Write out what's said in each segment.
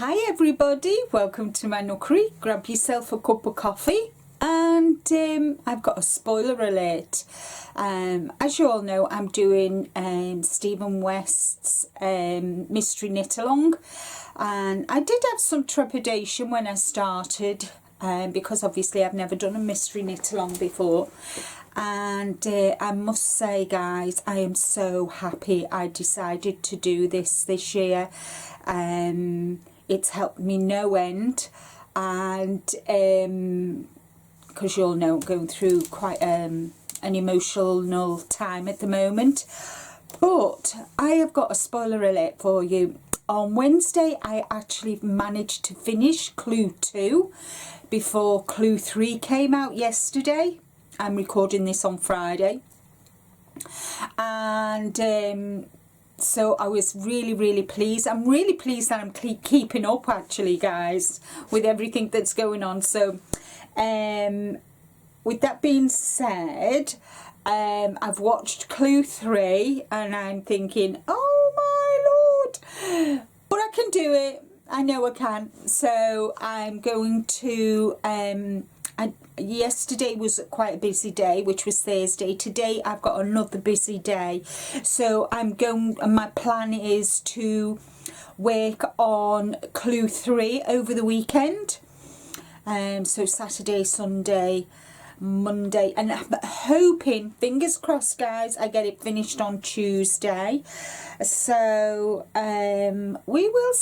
Hi everybody, welcome to my nookery. Grab yourself a cup of coffee and I've got a spoiler alert. As you all know, I'm doing Stephen West's Mystery Knit Along, and I did have some trepidation when I started because obviously I've never done a Mystery Knit Along before. And I must say, guys, I am so happy I decided to do this year. It's helped me no end, and because you'll know I'm going through quite an emotional time at the moment. But I have got a spoiler alert for you. On Wednesday I actually managed to finish Clue 2 before Clue 3 came out yesterday. I'm recording this on Friday, and so I was really pleased. I'm really pleased that I'm keeping up, actually, guys, with everything that's going on. So with that being said, I've watched Clue 3 and I'm thinking, oh my lord, but I can do it. I know I can. So I'm going to yesterday was quite a busy day, which was Thursday. Today I've got another busy day, so I'm going, and my plan is to work on Clue 3 over the weekend, so Saturday, Sunday, Monday, and I'm hoping, fingers crossed guys, I get it finished on Tuesday. So we will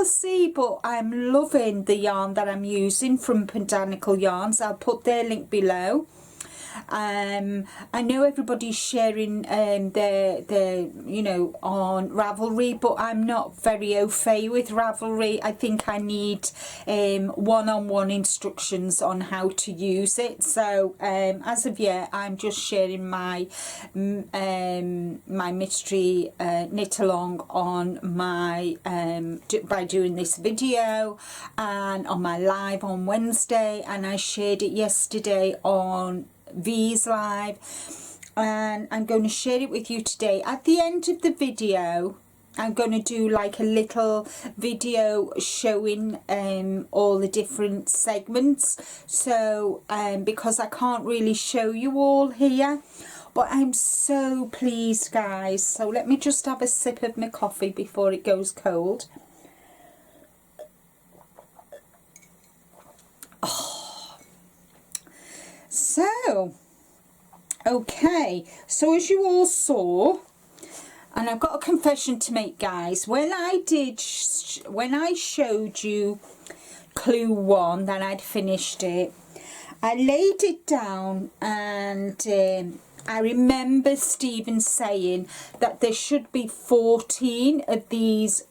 see, but I'm loving the yarn that I'm using from Botanical Yarns. I'll put their link below. I know everybody's sharing their you know, on Ravelry, but I'm not very au fait with Ravelry. I think I need one-on-one instructions on how to use it. So as of yet, I'm just sharing my my mystery knit along on my by doing this video and on my live on Wednesday, and I shared it yesterday on V's live, and I'm going to share it with you today. At the end of the video I'm going to do like a little video showing all the different segments, so because I can't really show you all here, but I'm so pleased guys. So let me just have a sip of my coffee before it goes cold. So, okay, so as you all saw, and I've got a confession to make guys, when I showed you Clue 1, that I'd finished it, I laid it down, and I remember Stephen saying that there should be 14 of these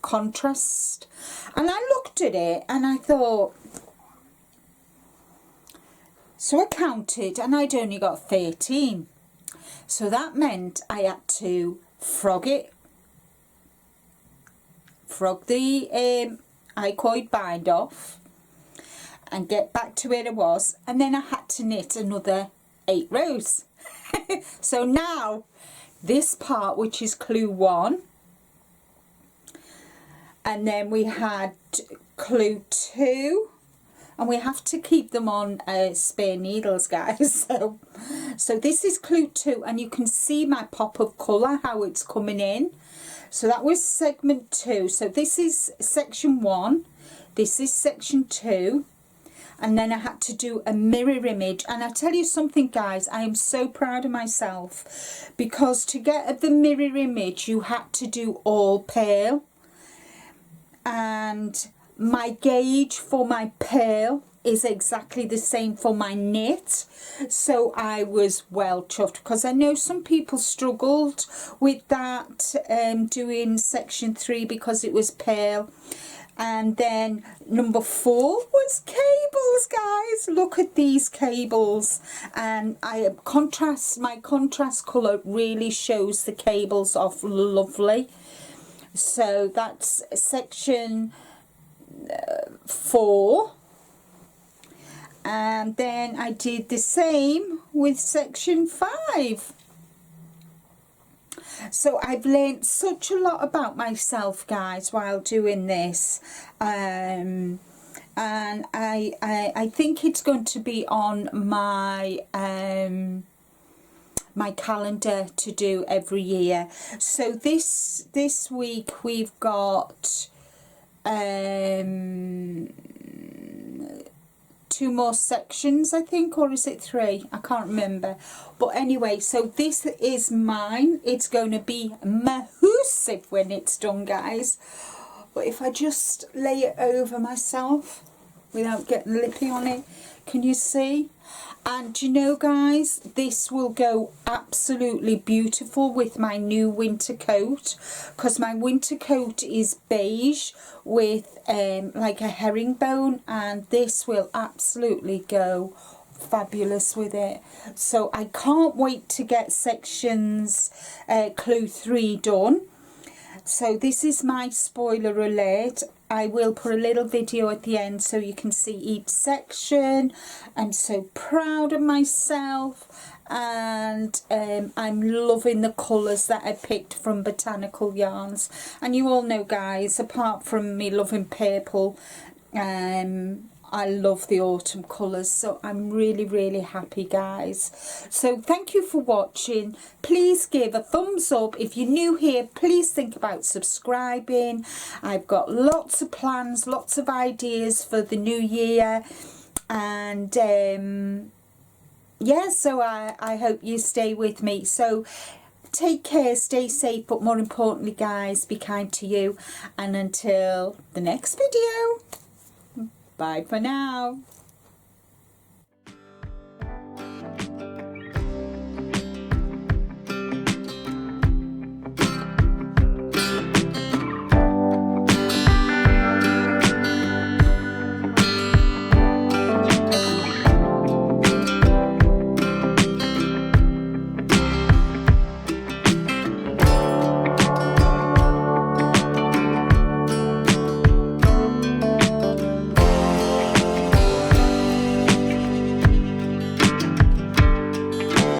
contrast, and I looked at it and I thought, so I counted and I'd only got 13. So that meant I had to frog the icoid bind off and get back to where it was, and then I had to knit another 8 rows. So now this part, which is Clue 1, and then we had Clue 2, and we have to keep them on spare needles guys. So this is Clue 2, and you can see my pop of colour, how it's coming in. So that was segment 2. So this is section 1, this is section 2, and then I had to do a mirror image. And I tell you something guys, I am so proud of myself, because to get the mirror image you had to do all pale, and my gauge for my purl is exactly the same for my knit. So I was well chuffed, because I know some people struggled with that doing section 3 because it was purl. And then number 4 was cables guys. Look at these cables, and my contrast colour really shows the cables off lovely. So that's section 4, and then I did the same with section 5. So I've learned such a lot about myself, guys, while doing this. And I think it's going to be on my my calendar to do every year. So this week we've got 2 more sections, I think, or is it 3? I can't remember. But anyway, so this is mine. It's going to be massive when it's done, guys. But if I just lay it over myself without getting lippy on it, can you see? And you know, guys, this will go absolutely beautiful with my new winter coat, because my winter coat is beige with like a herringbone, and this will absolutely go fabulous with it. So I can't wait to get sections clue 3 done. So this is my spoiler alert. I will put a little video at the end so you can see each section. I'm so proud of myself, and I'm loving the colours that I picked from Botanical Yarns. And you all know, guys, apart from me loving purple, I love the autumn colours, so I'm really happy, guys. So thank you for watching. Please give a thumbs up. If you're new here, please think about subscribing. I've got lots of plans, lots of ideas for the new year, and yeah, so I hope you stay with me. So take care, stay safe, but more importantly, guys, be kind to you. And until the next video, bye for now.